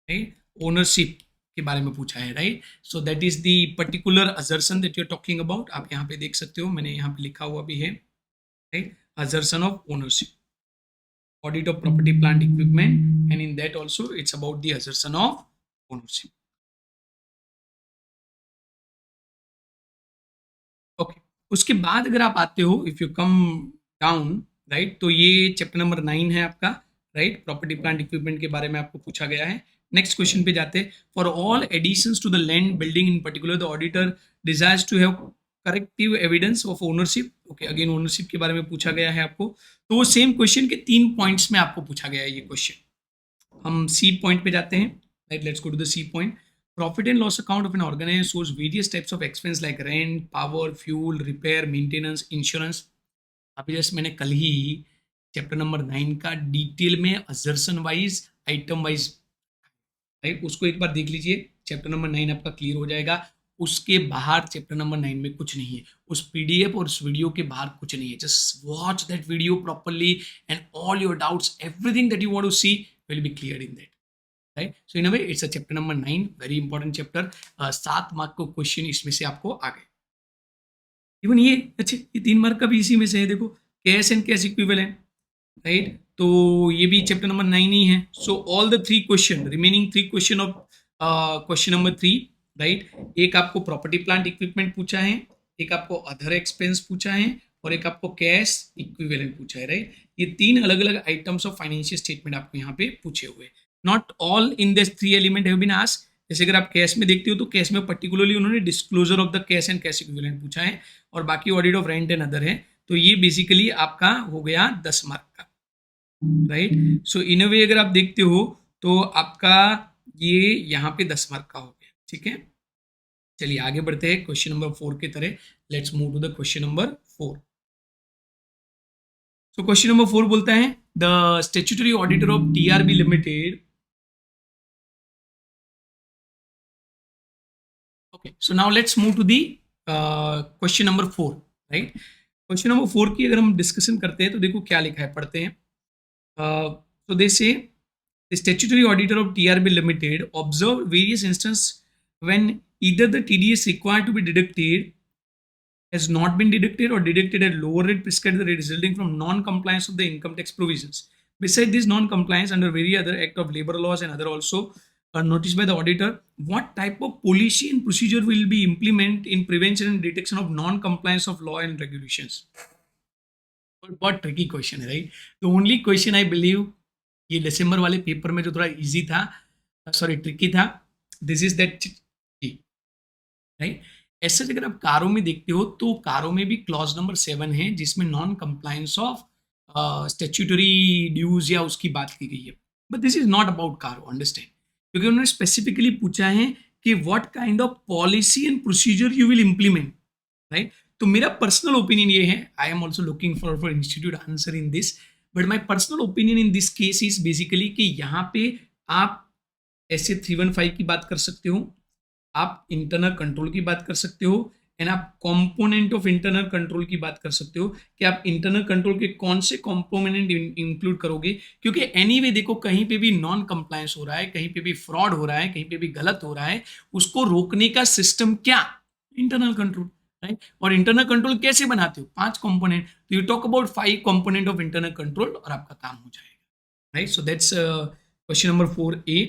राइट। ओनरशिप के बारे में पूछा है, right. So that is the particular assertion that you are talking about. आप यहाँ पे देख सकते हो, मैंने यहाँ पे लिखा हुआ भी है, right. Assertion of ownership, audit of property plant equipment, and in that also it's about the assertion of ownership. Okay, उसके बाद अगर आप आते हो, if you come down, right, तो ये चैप्टर नंबर 9 है आपका, राइट। प्रॉपर्टी प्लांट इक्विपमेंट के बारे में आपको पूछा गया है। नेक्स्ट क्वेश्चन पे जाते हैं। For all additions to the land building in particular the auditor desires to have corrective evidence of ownership. Okay, again ownership के बारे में पूछा गया है आपको। तो वो सेम क्वेश्चन के 3 पॉइंट्स में आपको पूछा गया है ये क्वेश्चन। हम सी पॉइंट पे जाते हैं, right. Let's go to the C point. Profit and loss account of an organization shows various types of expense like rent, power, fuel, repair, maintenance, insurance. अभी जस्ट मैंने कल ही चैप्टर नंबर 9 का detail में assertion wise, item wise, right, उसको एक बार देख लीजिए। Chapter number 9 आपका क्लियर हो जाएगा। उसके बाहर चैप्टर नंबर 9 में कुछ नहीं है, उस पीडीएफ और उस वीडियो के बाहर कुछ नहीं है। Just watch that video properly and all your doubts, everything that you want to see will be clear in that, right. So in a way it's a chapter number 9, very important chapter. 7 mark को question इसमें से आपको आ गए। Even ये अच्छे, ये 3 mark का भी इसी में से है, देखो, cash and cash equivalent, right. तो ये भी चैप्टर नंबर 9 ही है। So all the 3 question, remaining 3 question of question number 3, right. एक आपको प्रॉपर्टी प्लांट इक्विपमेंट पूछा है, एक आपको अदर एक्सपेंस पूछा है, और एक आपको कैश इक्विवेलेंट पूछा है, राइट। ये 3 अलग अलग आइटम्स ऑफ फाइनेंशियल स्टेटमेंट आपको यहाँ पे पूछे हुए। Not all in this 3 element have been asked. जैसे अगर आप कैश में देखते हो तो कैश में पर्टिकुलरली उन्होंने disclosure of the cash and cash equivalent पूछा है, और बाकी audit of rent and other है। तो ये बेसिकली आपका हो गया 10 मार्क का, राइट। सो इन अ वे अगर आप देखते हो तो आपका ये यहाँ पे 10 मार्क का हो गया, ठीक है। चलिए आगे बढ़ते हैं क्वेश्चन नंबर 4 की तरह। Let's move to the question number 4। So question number 4 बोलता है the statutory auditor of TRB limited. Okay, so now let's move to the question number 4, right. Question number 4 की अगर हम डिस्कशन करते हैं तो देखो क्या लिखा है, पढ़ते हैं। So they say the statutory auditor of TRB Limited observed various instances when either the TDS required to be deducted has not been deducted or deducted at lower rate prescribed the rate resulting from non-compliance of the income tax provisions. Besides this non-compliance under various other act of labor laws and other also noticed by the auditor, what type of policy and procedure will be implemented in prevention and detection of non-compliance of law and regulations? बहुत tricky question है, right. The only question I believe ये दिसंबर वाले paper में जो थोड़ा easy था, sorry tricky था, this is that, right. ऐसे अगर आप कारों में देखते हो तो कारों में भी क्लॉज नंबर 7 है जिसमें non compliance of statutory dues या उसकी बात की गई है। But this is not about car, understand, क्योंकि उन्होंने स्पेसिफिकली पूछा है कि what kind of policy and procedure you will implement, right. तो मेरा पर्सनल ओपिनियन ये है, I am also looking for institute answer in this, but my personal opinion in this case is basically कि यहाँ पे आप SA 315 की बात कर सकते हो, आप इंटरनल कंट्रोल की बात कर सकते हो, एंड आप कंपोनेंट ऑफ इंटरनल कंट्रोल की बात कर सकते हो कि आप इंटरनल कंट्रोल के कौन से कंपोनेंट इंक्लूड करोगे, क्योंकि एनीवे देखो कहीं पे भी नॉन कंप्लायंस हो रहा है, कहीं पे भी फ्रॉड हो रहा है, कहीं पे भी गलत हो रहा है, उसको रोकने का सिस्टम क्या, इंटरनल कंट्रोल, राइट। और इंटरनल कंट्रोल कैसे बनाते हो, 5 कंपोनेंट, तो you talk about 5 component of internal control और आपका काम हो जाएगा, right. So that's question number 4A।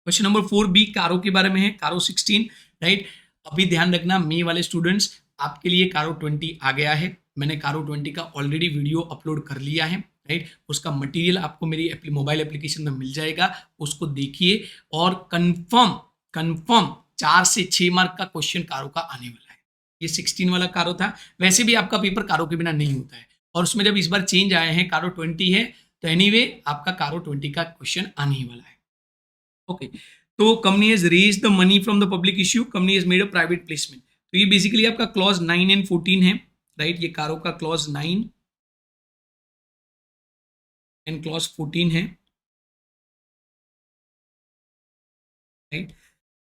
Question number 4B कारो के बारे में है, कारो 16, राइट। अभी ध्यान रखना मे वाले स्टूडेंट्स, आपके लिए कारो 20 आ गया है, मैंने कारो 20 का ऑलरेडी वीडियो अपलोड कर लिया है, राइट। उसका मटेरियल आपको मेरी मोबाइल एप्लीकेशन में मिल जाएगा, उसको देखिए और कंफर्म कंफर्म 4 से 6 मार्क का क्वेश्चन कारो का आने वाला है। ये 16 वाला कारो था, वैसे भी आपका पेपर कारो के बिना नहीं होता है, और उसमें जब इस बार चेंज आए हैं, कारो 20 है, तो एनीवे आपका कारो 20 का क्वेश्चन आने ही वाला है। ओके, तो company has raise the money from the public issue, company has made a private placement, तो ये बेसिकली आपका क्लॉज 9 एंड 14 है, राइट। ये कारो का क्लॉज 9 एंड क्लॉज 14 है, राइट।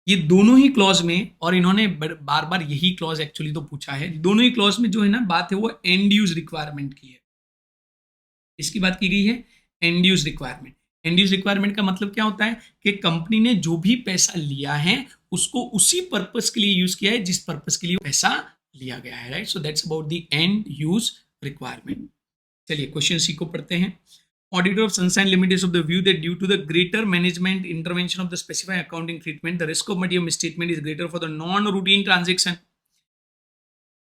ये दोनों ही क्लॉज में, और इन्होंने बार बार यही क्लॉज एक्चुअली तो पूछा है, दोनों ही क्लॉज में जो है ना बात है वो एंड यूज रिक्वायरमेंट की है, इसकी बात की गई है, and use requirement. And use requirement का मतलब क्या होता है कि कंपनी ने जो भी पैसा लिया है उसको उसी पर्पस के लिए यूज किया है जिस पर्पस के लिए पैसा लिया गया है, right. So that's about the end use requirement. चलिए क्वेश्चन सी को पढ़ते हैं। Auditor of Sunshine Limited is of the view that due to the greater management intervention of the specified accounting treatment, the risk of material misstatement is greater for the non-routine transaction.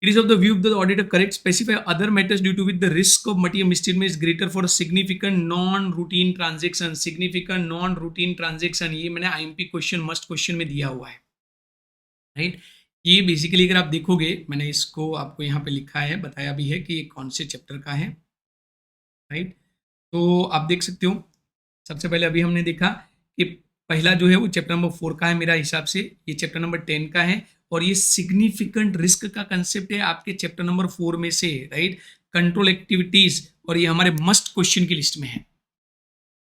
It is of the view of the auditor correct specify other matters due to which the risk of material misstatement is greater for a significant non-routine transaction. Significant non-routine transaction ये मैंने IMP question must question में दिया हुआ है, right. ये basically अगर आप देखोगे, मैंने इसको आपको यहाँ पे लिखा है, बताया भी है कि ये कौन से चैप्टर का है, राइट। तो आप देख सकते हो, सबसे पहले अभी हमने देखा कि पहला जो है वो चैप्टर नंबर 4 का है मेरा हिसाब से, ये चैप्टर नंबर 10 का है, और ये सिग्निफिकेंट रिस्क का कंसेप्ट है आपके चैप्टर नंबर 4 में से, राइट। कंट्रोल एक्टिविटीज, और ये हमारे मस्ट क्वेश्चन की लिस्ट में है,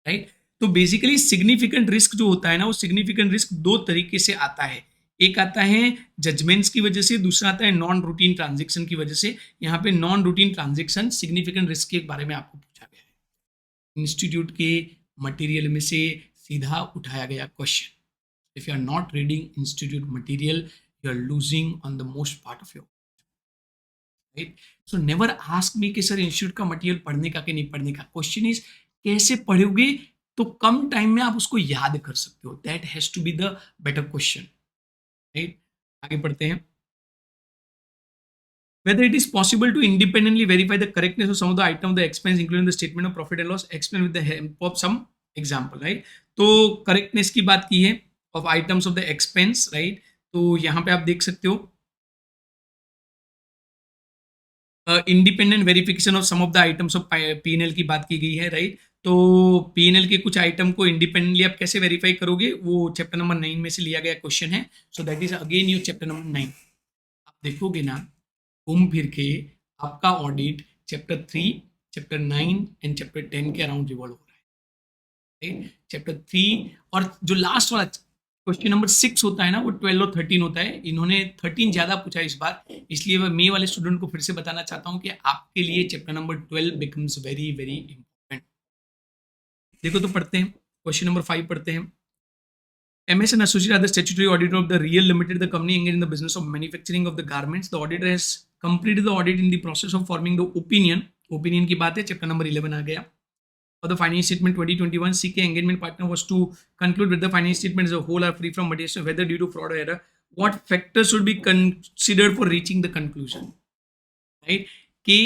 राइट। तो बेसिकली सिग्निफिकेंट रिस्क जो होता है ना, वो सिग्निफिकेंट रिस्क दो तरीके से आता है, एक आता है जजमेंट्स की वजह से, दूसरा आता है नॉन रूटीन ट्रांजेक्शन की वजह से। यहाँ पे non routine transaction significant risk के बारे में आपको पूछा गया है, इंस्टीट्यूट के मटेरियल में से सीधा उठाया गया question. If you are not reading institute material, you are losing on the most part of your, right. So never ask me कि सर इंस्टीट्यूट का मटेरियल पढ़ने का कि नहीं पढ़ने का, क्वेश्चन इज कैसे पढ़ोगे तो कम टाइम में आप उसको याद कर सकते हो, that has to be the better question, right. आगे पढ़ते हैं। Whether it is possible to independently verify the correctness of some of the item of the expense including the statement of profit and loss, explain with the help of some example, right। तो correctness की बात की है of items of the expense, right। तो यहाँ पे आप देख सकते हो independent verification of some of the items of P&L की बात की गई है, राइट। तो P&L के कुछ आइटम को इंडिपेंडेंटली आप कैसे वेरीफाई करोगे, वो चैप्टर नंबर 9 में से लिया गया क्वेश्चन है। सो that is again your chapter number 9। आप देखोगे ना घूम फिर के आपका audit chapter 3, chapter 9 and chapter 10 के अराउंड रिवॉल्व हो रहा है, राइट। चैप्टर 3 और जो लास्ट वाला क्वेश्चन नंबर 6 होता है ना, वो 12 और 13 होता है। इन्होंने 13 ज्यादा पूछा इस बार, इसलिए मैं मे वाले स्टूडेंट को फिर से बताना चाहता हूं कि आपके लिए chapter number 12 becomes very very important. देखो तो पढ़ते हैं, क्वेश्चन नंबर 5 पढ़ते हैं। MS and Associate are the statutory auditor of the Real Limited, the company engaged in the business of manufacturing of the garments. The auditor has completed the audit in the process of forming the opinion. Opinion की बात है, chapter number 11 आ गया। For the finance statement 2021, CK engagement partner was to conclude whether the finance statement as a whole are free from material, whether due to fraud or error, what factors should be considered for reaching the conclusion, right। कि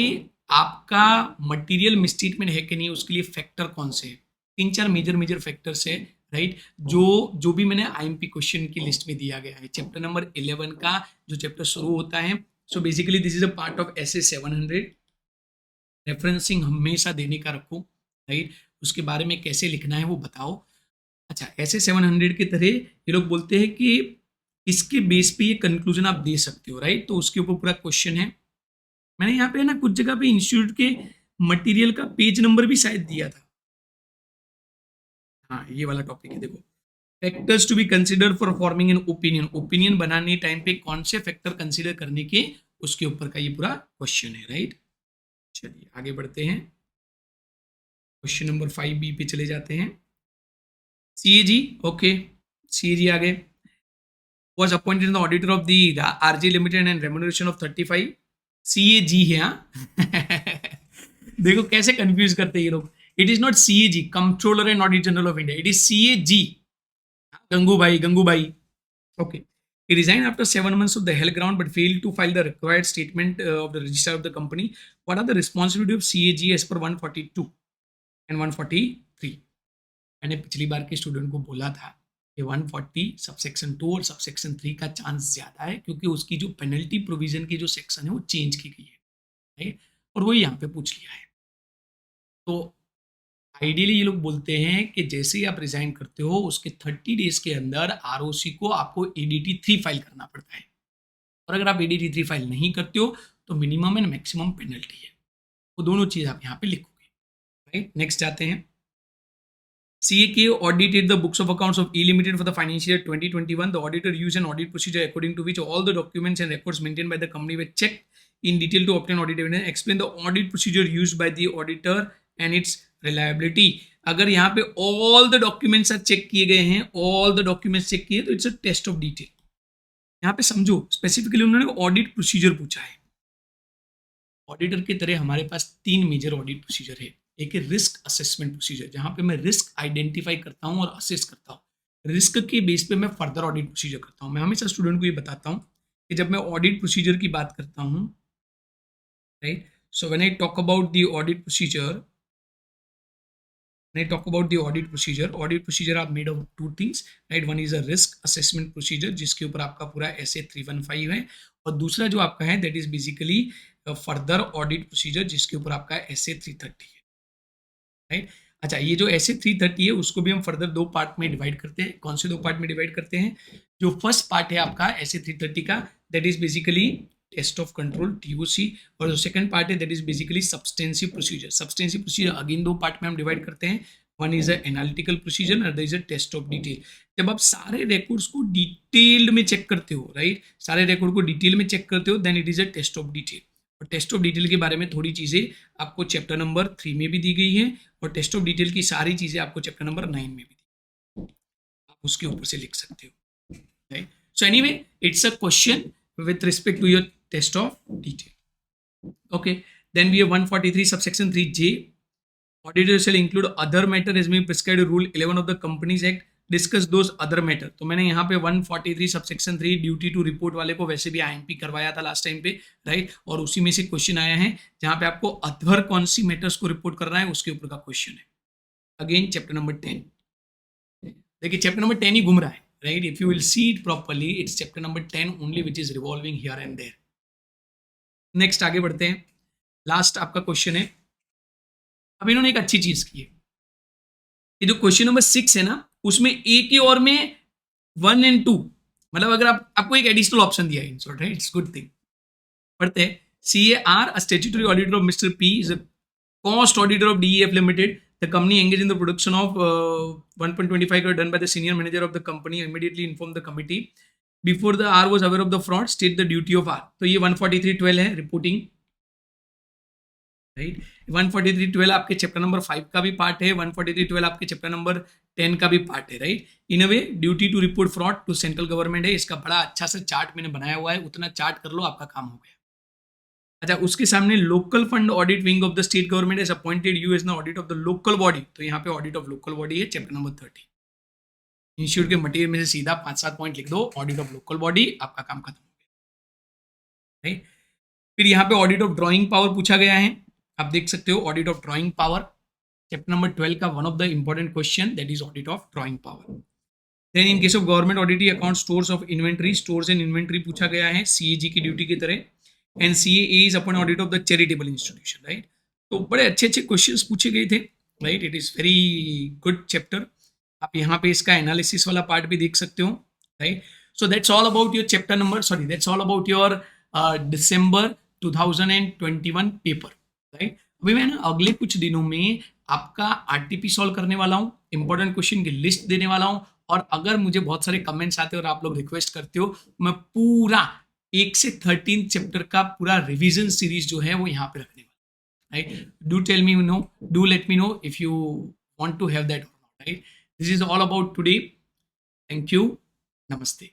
आपका material misstatement है कि नहीं, उसके लिए factor कौन से हैं, 3-4 मेजर फैक्टर्स है, राइट। जो भी मैंने IMP क्वेश्चन की लिस्ट में दिया गया है चैप्टर नंबर 11 का जो चैप्टर शुरू होता है। So basically this is a part of SA 700। Referencing हमेशा देने का रखो, राइट। उसके बारे में कैसे लिखना है वो बताओ। अच्छा, ऐसे 700 की तरह ये लोग बोलते हैं कि इसके बेस पे ये कंक्लूजन आप दे सकते हो, राइट। तो उसके ऊपर पूरा क्वेश्चन है। मैंने यहाँ पे ना कुछ जगह पे इंस्टीट्यूट के मटेरियल का पेज नंबर भी शायद दिया था, हाँ ये वाला टॉपिक है, देखो factors to be consider for forming an opinion, opinion बनाने टाइम पे कौन से फैक्टर कंसिडर करने के, उसके ऊपर का ये पूरा क्वेश्चन है, राइट। चलिए आगे बढ़ते हैं, क्वेश्चन नंबर 5B पे चले जाते हैं। CAG, ओके, CAG आ गए। Was appointed in the auditor of the RJ Limited and remuneration of 35। CAG है, हाँ। देखो कैसे कंफ्यूज करते हैं ये लोग। It is not CAG, controller and audit general of India, it is CAG, Gangubai. Okay. He resigned after 7 months of the hell ground but failed to file the required statement of the register of the company. What are the responsibilities of CAG as per 142 and 143? मैंने पिछली बार के student को बोला था कि 140 subsection 2 और subsection 3 का chance ज़्यादा है, क्योंकि उसकी जो पेनल्टी प्रोविजन की जो सेक्शन है वो चेंज की गई है, राइट, और वो यहाँ पे पूछ लिया है। तो आइडियली ये लोग बोलते हैं कि जैसे ही आप रिजाइन करते हो उसके 30 डेज के अंदर ROC को आपको ADT 3 फाइल करना पड़ता है, और अगर आप ADT 3 फाइल नहीं करते हो तो मिनिमम एंड मैक्सिमम पेनल्टी है। वो दोनों चीज़ आप यहाँ पे लिखोगे, राइट। नेक्स्ट जाते हैं। CAG audited the books of accounts of E Limited for the financial year 2021. The auditor used an audit procedure according to which all the documents and records maintained by the company were checked in detail to obtain audit evidence. Explain the audit procedure used by the auditor and its reliability. अगर यहाँ पे all the documents check किए गए हैं, all the documents check किए, तो it's a test of detail. यहाँ पे समझो स्पेसिफिकली उन्होंने ऑडिट प्रोसीजर पूछा है। ऑडिटर की तरह हमारे पास 3 मेजर ऑडिट प्रोसीजर है। एक है रिस्क असेसमेंट प्रोसीजर, जहाँ पे मैं रिस्क आइडेंटिफाई करता हूँ और असेस करता हूँ। रिस्क के बेस पे मैं फर्दर ऑडिट प्रोसीजर करता हूँ। मैं हमेशा स्टूडेंट को ये बताता हूँ कि जब मैं ऑडिट प्रोसीजर की बात करता हूँ, right, so when I talk about the audit procedure, when I talk about the audit procedure are made of 2 things, right? One is a risk assessment procedure जिसके ऊपर आपका पूरा SA 315 है, और दूसरा जो आपका है that is basically further audit procedure जिसके ऊपर आपका SA 330 है, राइट। अच्छा, ये जो SA 330 है उसको भी हम फर्दर 2 पार्ट में डिवाइड करते हैं। कौन से 2 पार्ट में डिवाइड करते हैं? जो फर्स्ट पार्ट है आपका SA 330 का, that is basically test of control TOC, और जो सेकंड पार्ट है that is basically substantive procedure. Substantive procedure again 2 part में हम डिवाइड करते हैं। One is a analytical procedure और other is a test of detail. जब आप सारे रिकॉर्ड्स को डिटेल्ड में चेक करते हो, राइट, सारे रिकॉर्ड को डिटेल में चेक करते हो, then it is a test of detail. और टेस्ट ऑफ डिटेल के बारे में थोड़ी चीज़ें आपको चैप्टर नंबर 3 में भी दी गई है, और टेस्ट ऑफ डिटेल की सारी चीज़ें आपको चैप्टर नंबर 9 में भी दी, आप उसके ऊपर से लिख सकते हो, right. So anyway it's a question with respect to your test of detail. Okay, then we have 143 subsection 3J. Auditor shall include other matter as may prescribed rule 11 of the Companies Act. Discuss those other matter. तो मैंने यहाँ पे 143 subsection 3 duty to report वाले को वैसे भी IMP करवाया था लास्ट टाइम पे, राइट, और उसी में से क्वेश्चन आया है जहाँ पे आपको अदर कौन सी मैटर्स को रिपोर्ट करना है उसके ऊपर का क्वेश्चन है। अगेन चैप्टर नंबर 10, देखिए चैप्टर नंबर 10 ही घूम रहा है, right? If you will see it properly, it's chapter number 10 only which is revolving here and there. Next आगे बढ़ते हैं। लास्ट आपका क्वेश्चन है। अब इन्होंने एक अच्छी चीज की है, ये जो क्वेश्चन नंबर 6 है ना, उसमें ए के और में 1 and 2, मतलब अगर आपको एक एडिशनल ऑप्शन दिया है in short, right, it's good thing. पढ़ते हैं। CAR, a statutory auditor of Mr. P, is a cost auditor of DEF Limited. The company engaged in the production of 1.25 crore done by the senior manager of the company. Immediately informed the committee. Before the R was aware of the fraud, state the duty of R. तो ये 143.12 है reporting, right. 143.12 आपके chapter number 5 का भी part है, 143.12 आपके chapter number 10 का भी पार्ट है, right. In a way duty to report fraud to central government है। इसका बड़ा अच्छा सा चार्ट मैंने बनाया हुआ है, उतना चार्ट कर लो आपका काम हो गया। अच्छा, उसके सामने local fund audit wing of the state government is appointed you as the audit of the local body. तो यहाँ पे ऑडिट ऑफ लोकल बॉडी है चैप्टर नंबर 30। इंस्टीट्यूट के मटेरियल में से सीधा 5-7 पॉइंट लिख दो, ऑडिट ऑफ लोकल बॉडी, आपका काम खत्म हो गया, राइट। फिर यहाँ पे ऑडिट ऑफ ड्राइंग पावर पूछा गया है, आप देख सकते हो audit of drawing power, chapter number 12 का one of the important question, that is audit of drawing power. Then in case of government audit account stores of inventory, stores and inventory पूछा गया है CAG की duty की तरह। And CAA is upon audit of the charitable institution, right. तो बड़े अच्छे अच्छे क्वेश्चंस पूछे गए थे, right. It is very good chapter. आप यहाँ पे इसका एनालिसिस वाला पार्ट भी देख सकते हो, right. So that's all about your chapter number, sorry that's all about your December 2021 paper, right. अभी मैं ना अगले कुछ दिनों में आपका RTP सॉल्व करने वाला हूँ, इंपॉर्टेंट क्वेश्चन की लिस्ट देने वाला हूँ, और अगर मुझे बहुत सारे कमेंट्स आते हैं और आप लोग रिक्वेस्ट करते हो, मैं पूरा 1 से 13 चैप्टर का पूरा रिवीजन सीरीज जो है वो यहाँ पे रखने वाला, right? Do tell me no, do let me know if you want to have that or not, right? This is all about today. Thank you. Namaste.